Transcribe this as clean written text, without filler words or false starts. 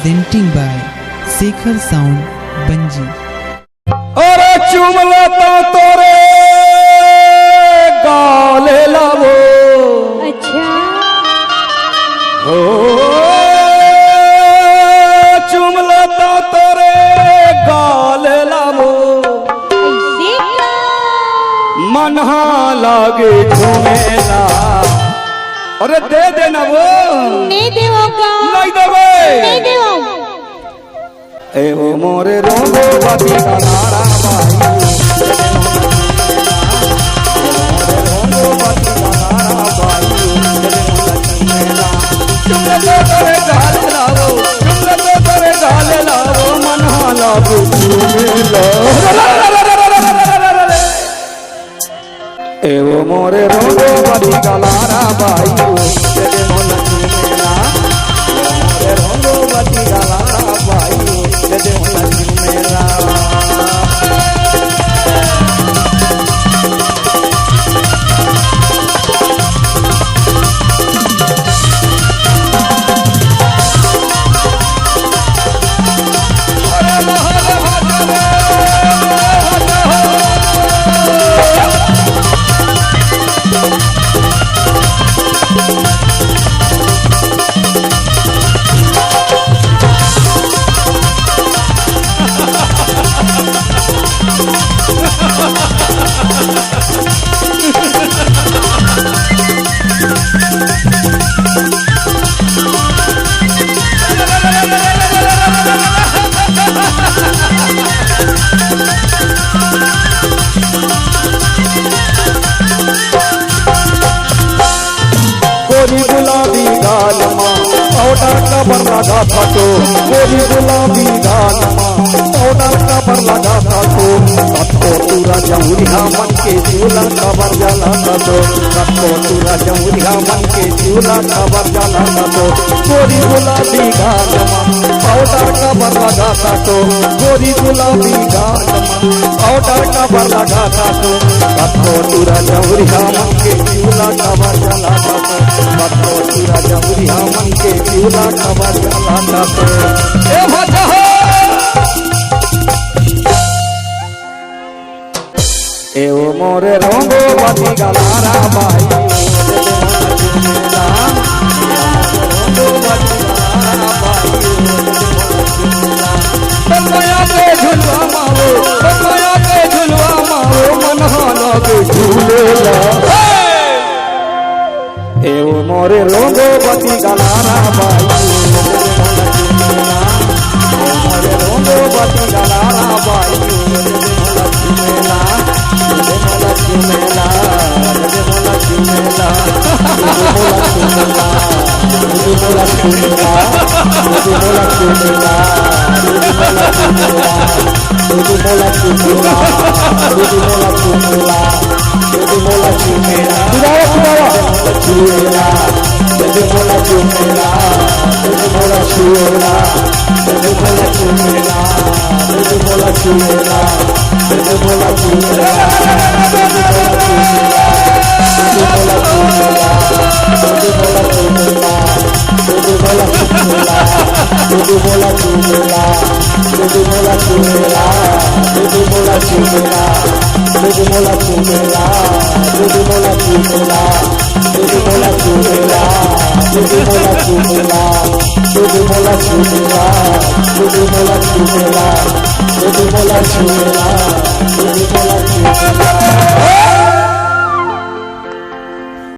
presenting by Sekhar Sound Banji. अरे चुमला तो तोरे गाले लावो अच्छा हो चुमला तो तोरे गाले लावो ऐसे क्या? मनहा लागे झूमेला अरे दे देना वो नहीं देवोगा नहीं देवे नहीं देवो ए ओ मोरे रोंगो बाती का नारा बाई रोंगो बाती का नारा बाई तुमने तो करे गाले लाओ तुमने तो करे गाले लाओ मनहा लागो झूमेला ए ओ मोरे रोंगो बाती का नारा बाई तेरे मन झूमेला मोरे रोंगो बाती का नारा बाई तेरे मन झूमेला गोरी गुलाबी गालमा पाउडर कबर लगा था तो गोरी गुलाबी गालमा पाउडर कबर लगा था तो सबको पूरा जमुरिया मन के चूल्हा कबर जला था तो सबको पूरा जमुरिया मन के चूल्हा कबर जला था तो गोरी गुलाबी गालमा पाउडर कबर लगा था तो गोरी गुलाबी गालमा पाउडर कबर लगा था तो सबको पूरा जमुरिया मन के चूल्हा कबर जला था तो सबको पूरा जमुरिया मन के चूल्हा कबर जला था तो ए भजा ए ओ मोरे रोंगो बाती गलारा बाई रोंगो बाती गलारा बाई बंगया के झुलवा मारो बंगया के झुलवा मारो मनहा लागे झूलेला ए ओ मोरे रोंगो बाती गलारा बाई मोरे रोंगो बाती गलारा बाई